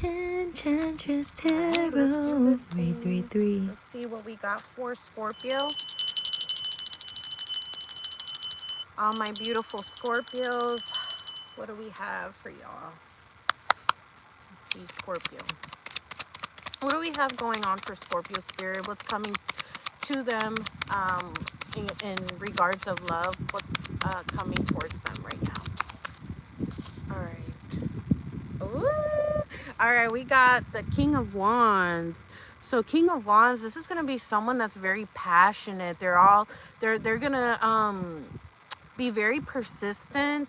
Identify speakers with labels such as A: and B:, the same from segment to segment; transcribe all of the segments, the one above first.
A: Enchantress Tarot 333.
B: Let's see what we got for Scorpio. All my beautiful Scorpios. What do we have for y'all? Let's see, Scorpio. What do we have going on for Scorpio Spirit? What's coming to them in regards of love? What's coming towards them right now? All right. Ooh. All right, we got the King of Wands. So King of Wands, this is gonna be someone that's very passionate. They're gonna be very persistent.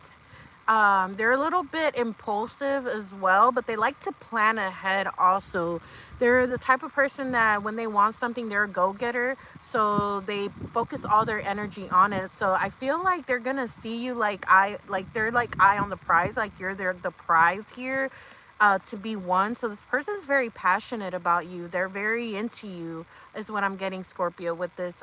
B: They're a little bit impulsive as well, but they like to plan ahead also. They're the type of person that when they want something, they're a go-getter. So they focus all their energy on it. So I feel like they're gonna see you they're like eye on the prize, like you're the prize here. To be one. So this person is very passionate about you. They're very into you is what I'm getting, Scorpio, with this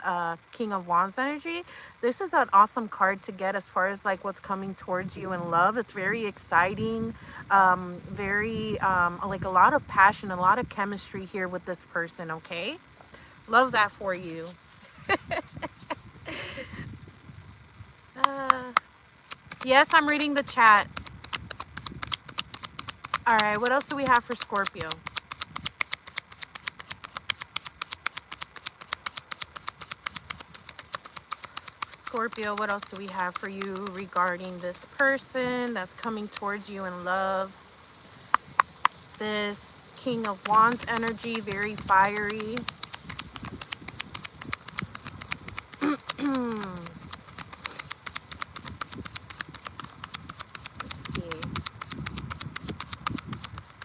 B: King of Wands energy. This is an awesome card to get as far as like what's coming towards you in love. It's very exciting, very like a lot of passion, a lot of chemistry here with this person. Okay, love that for you. Yes, I'm reading the chat. All right, what else do we have for Scorpio? Scorpio, what else do we have for you regarding this person that's coming towards you in love? This King of Wands energy, very fiery.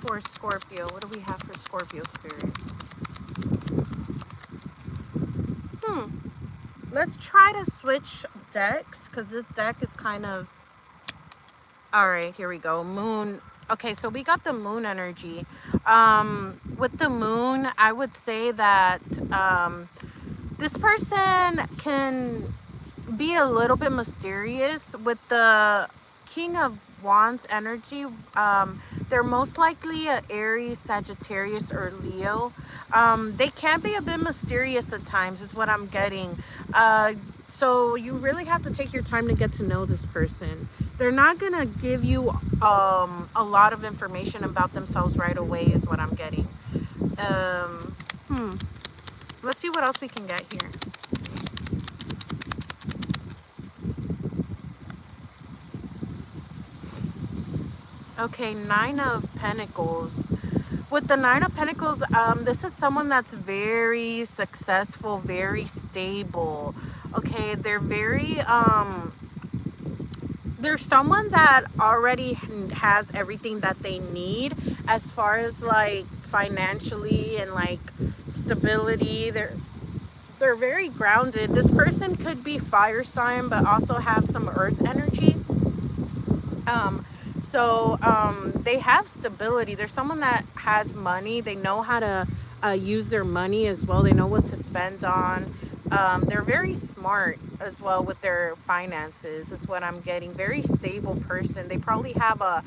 B: For Scorpio, what do we have for Scorpio Spirit? Let's try to switch decks because this deck is kind of... All right, here we go. Moon. Okay, so we got the moon energy. With the moon, I would say that this person can be a little bit mysterious. With the King of Wands energy, they're most likely a Aries, Sagittarius, or Leo. They can be a bit mysterious at times is what I'm getting. So you really have to take your time to get to know this person. They're not gonna give you a lot of information about themselves right away is what I'm getting. Let's see what else we can get here. Okay, Nine of Pentacles. With the Nine of Pentacles, this is someone that's very successful, very stable. Okay, they're very, they're someone that already has everything that they need as far as like financially and like stability. They're very grounded. This person could be fire sign, but also have some earth energy. So they have stability. They're someone that has money. They know how to use their money as well. They know what to spend on. They're very smart as well with their finances is what I'm getting. Very stable person. They probably have a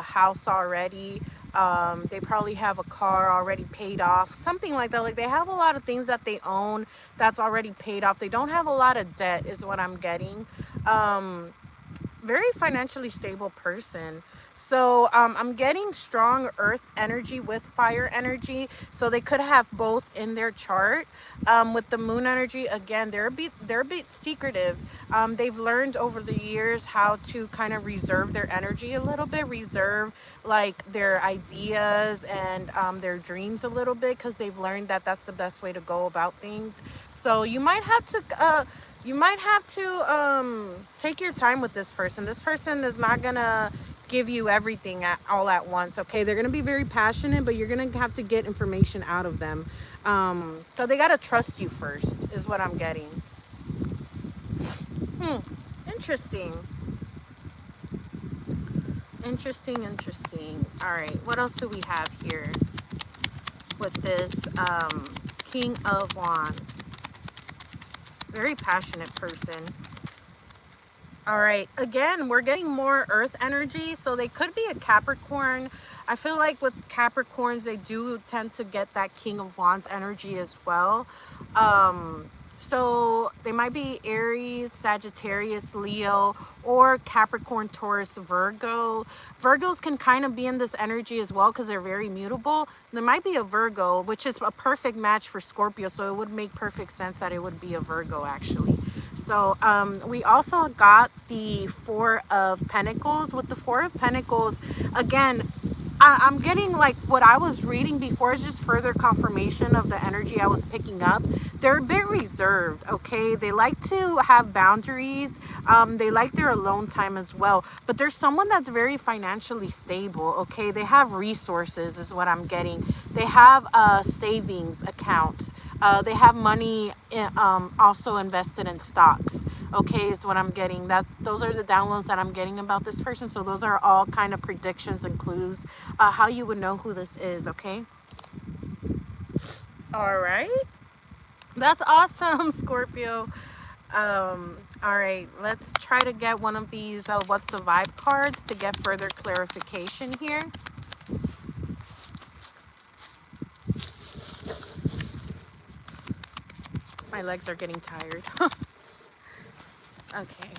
B: house already. They probably have a car already paid off, something like that. Like they have a lot of things that they own that's already paid off. They don't have a lot of debt is what I'm getting. Very financially stable person. So I'm getting strong earth energy with fire energy. So they could have both in their chart. With the moon energy, again, they're a bit secretive. They've learned over the years how to kind of reserve their energy a little bit, reserve like their ideas and their dreams a little bit, because they've learned that that's the best way to go about things. So you might have to take your time with this person. This person is not gonna give you everything all at once. Okay, they're gonna be very passionate, but you're gonna have to get information out of them. So they gotta trust you first is what I'm getting. Interesting. All right, what else do we have here with this King of Wands? Very passionate person. All right, again, we're getting more earth energy. So they could be a Capricorn. I feel like with Capricorns, they do tend to get that King of Wands energy as well. So they might be Aries, Sagittarius, Leo, or Capricorn, Taurus, Virgo. Virgos can kind of be in this energy as well because they're very mutable. There might be a Virgo, which is a perfect match for Scorpio. So it would make perfect sense that it would be a Virgo actually. So we also got the Four of Pentacles. With the Four of Pentacles, again, I'm getting like what I was reading before is just further confirmation of the energy I was picking up. They're a bit reserved, okay? They like to have boundaries. They like their alone time as well. But there's someone that's very financially stable, okay? They have resources is what I'm getting. They have savings accounts. They have money also invested in stocks, okay, is what I'm getting. Those are the downloads that I'm getting about this person. So those are all kind of predictions and clues how you would know who this is, okay? All right, that's awesome. Scorpio. All right, let's try to get one of these what's the vibe cards to get further clarification here. My legs are getting tired. Okay.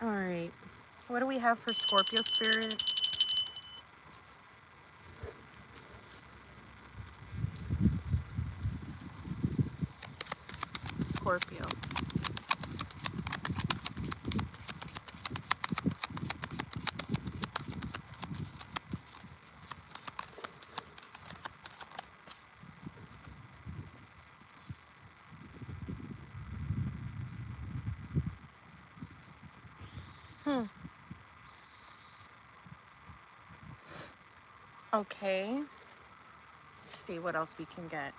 B: All right, what do we have for Scorpio spirit? Scorpio. Hmm. Okay. Let's see what else we can get.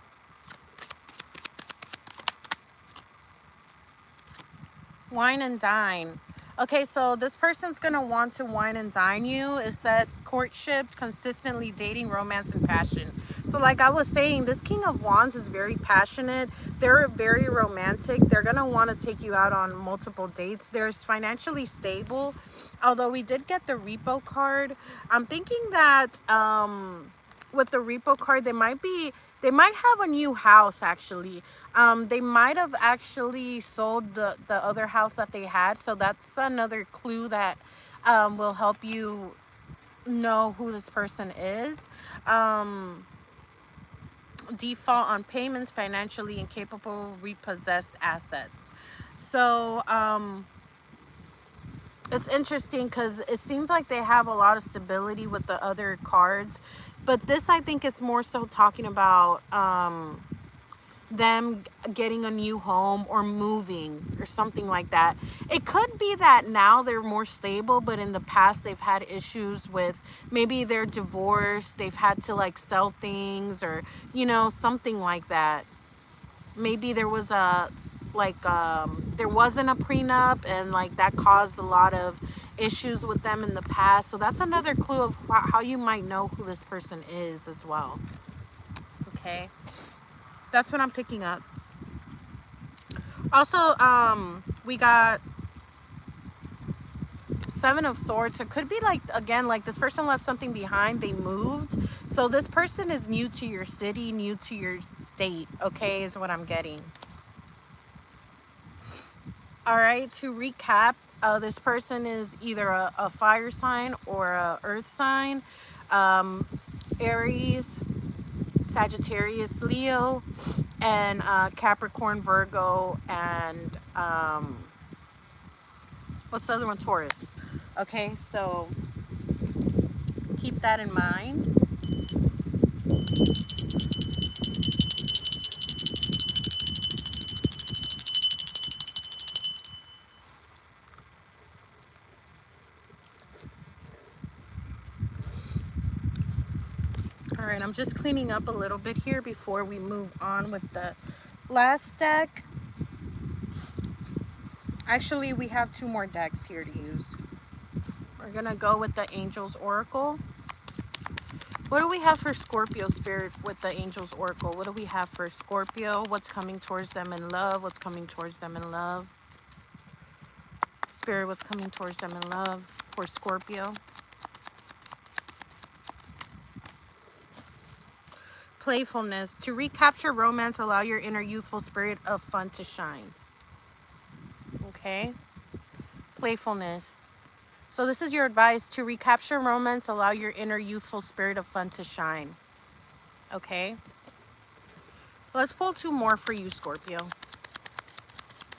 B: Wine and dine. Okay, so this person's gonna want to wine and dine you. It says courtship, consistently dating, romance, and passion. So like I was saying, this King of Wands is very passionate. They're very romantic. They're gonna want to take you out on multiple dates. They're financially stable. Although we did get the repo card. I'm thinking that with the repo card, they might have a new house actually. They might have actually sold the other house that they had. So that's another clue that will help you know who this person is. Um, Default on payments, financially incapable, repossessed assets. So it's interesting because it seems like they have a lot of stability with the other cards. But this, I think, is more so talking about them getting a new home or moving or something like that. It could be that now they're more stable, but in the past they've had issues with maybe they're divorced, they've had to like sell things or, something like that. Maybe there was there wasn't a prenup and like that caused a lot of issues with them in the past. So that's another clue of how you might know who this person is as well. Okay. That's what I'm picking up. Also, we got Seven of Swords. It could be like, again, like this person left something behind. They moved. So this person is new to your city, new to your state, okay, is what I'm getting. All right, to recap, this person is either a fire sign or a earth sign. Aries, Sagittarius, Leo, and Capricorn, Virgo, and what's the other one? Taurus. Okay, so keep that in mind. All right, I'm just cleaning up a little bit here before we move on with the last deck. Actually, we have two more decks here to use. We're gonna go with the Angels Oracle. What do we have for Scorpio spirit with the Angels Oracle? What do we have for Scorpio? What's coming towards them in love? What's coming towards them in love? Spirit, what's coming towards them in love for Scorpio. Playfulness. To recapture romance, allow your inner youthful spirit of fun to shine. Okay. Playfulness. So this is your advice. To recapture romance, allow your inner youthful spirit of fun to shine. Okay. Let's pull two more for you, Scorpio.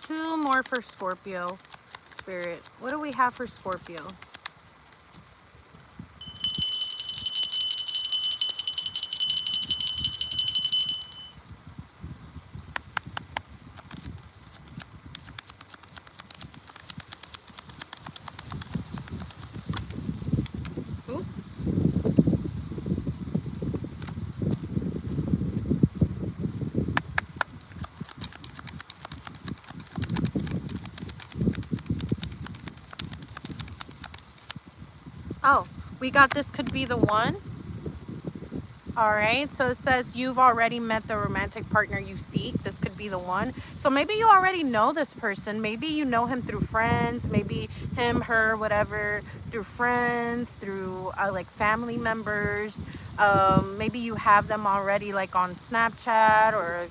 B: Two more for Scorpio Spirit. What do we have for Scorpio? Ooh. Oh, we got this could be the one. All right, so it says you've already met the romantic partner you seek. This could be the one. So maybe you already know this person. Maybe you know him through friends, maybe him, her, whatever, through friends, through like family members. Maybe you have them already like on Snapchat or,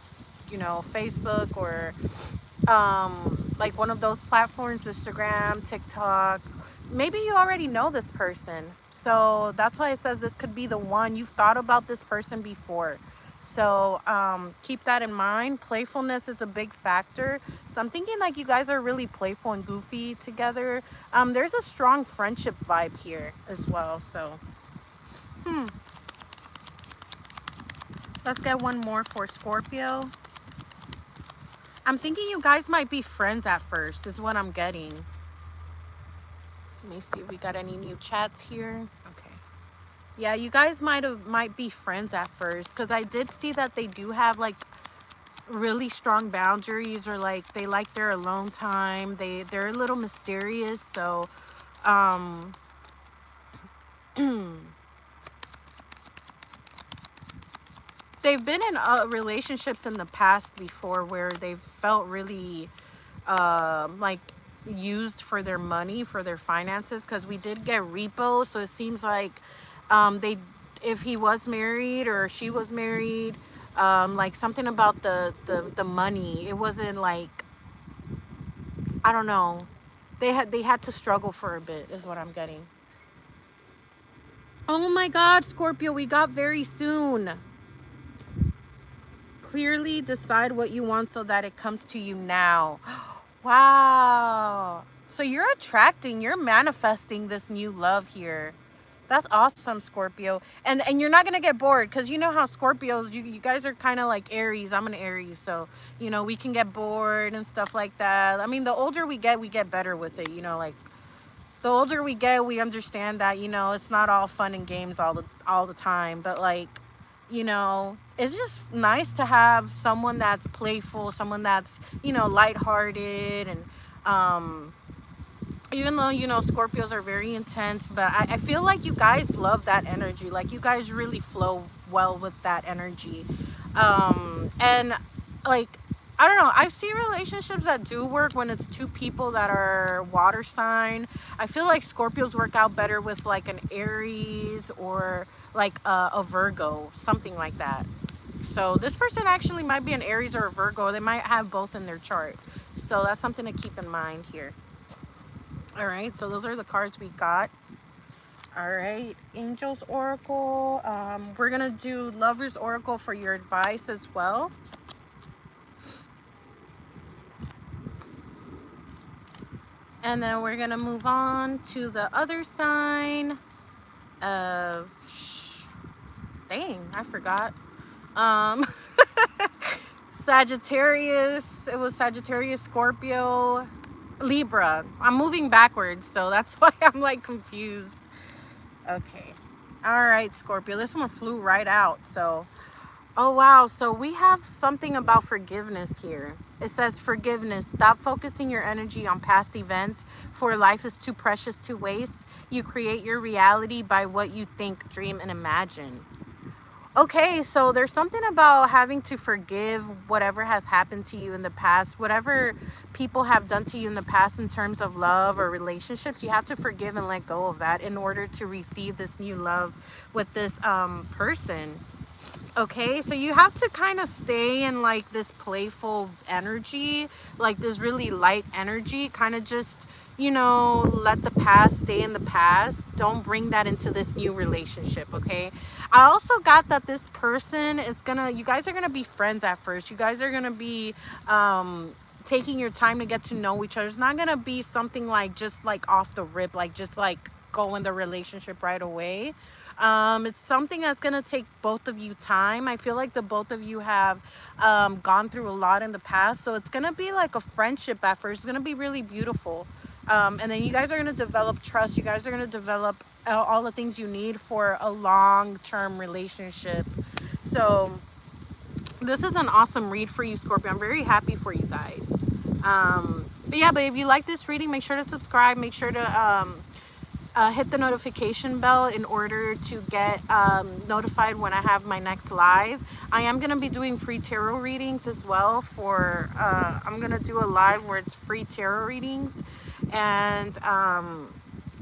B: you know, Facebook or like one of those platforms, Instagram, TikTok. Maybe you already know this person. So that's why it says this could be the one. You've thought about this person before. So keep that in mind. Playfulness is a big factor. So I'm thinking like you guys are really playful and goofy together. There's a strong friendship vibe here as well. So let's get one more for Scorpio. I'm thinking you guys might be friends at first is what I'm getting. Let me see if we got any new chats here. Okay. Yeah, you guys might be friends at first because I did see that they do have like really strong boundaries, or like they like their alone time. They're a little mysterious, so they've been in relationships in the past before where they've felt really like used for their money, for their finances, because we did get repo. So it seems like they, if he was married or she was married, like something about the money, it wasn't like, I don't know, they had to struggle for a bit is what I'm getting. Oh my god, Scorpio, we got very soon. Clearly decide what you want so that it comes to you now. Wow. So you're manifesting this new love here. That's awesome, Scorpio. And you're not gonna get bored, because you know how Scorpios, you guys are kind of like Aries. I'm an Aries, so you know we can get bored and stuff like that. I mean, the older we get better with it. You know, like the older we get, we understand that, you know, it's not all fun and games all the time, but like, you know, it's just nice to have someone that's playful, someone that's, you know, lighthearted, and even though, you know, Scorpios are very intense, but I feel like you guys love that energy. Like you guys really flow well with that energy. And like, I don't know, I see relationships that do work when it's two people that are water sign. I feel like Scorpios work out better with like an Aries or like a Virgo, something like that. So this person actually might be an Aries or a Virgo. They might have both in their chart. So that's something to keep in mind here. All right, so those are the cards we got. All right, Angels Oracle. We're gonna do Lovers Oracle for your advice as well. And then we're gonna move on to the other sign of, dang, I forgot. Um, Sagittarius. It was Sagittarius, Scorpio, Libra. I'm moving backwards, so that's why I'm like confused. Okay. All right, Scorpio. This one flew right out. So, oh wow. So we have something about forgiveness here. It says forgiveness. Stop focusing your energy on past events, for life is too precious to waste. You create your reality by what you think, dream, and imagine. Okay, so there's something about having to forgive whatever has happened to you in the past, whatever people have done to you in the past in terms of love or relationships. You have to forgive and let go of that in order to receive this new love with this person. Okay, so you have to kind of stay in like this playful energy, like this really light energy, kind of just, let the past stay in the past. Don't bring that into this new relationship, okay? I also got that this person is gonna, you guys are gonna be friends at first. You guys are gonna be, taking your time to get to know each other. It's not gonna be something like just like off the rip, like just like go in the relationship right away. It's something that's gonna take both of you time. I feel like the both of you have gone through a lot in the past, so it's gonna be like a friendship at first. It's gonna be really beautiful, and then you guys are gonna develop trust. You guys are gonna develop all the things you need for a long-term relationship. So this is an awesome read for you, Scorpio. I'm very happy for you guys. But yeah, but if you like this reading, make sure to subscribe. Make sure to hit the notification bell in order to get notified when I have my next live. I am going to be doing free tarot readings as well. I'm going to do a live where it's free tarot readings, and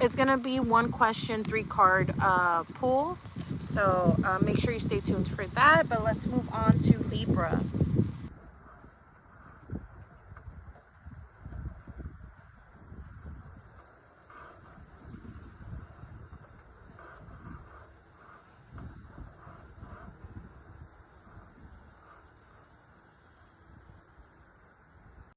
B: it's going to be one question, 3 card pull. So make sure you stay tuned for that. But let's move on to Libra.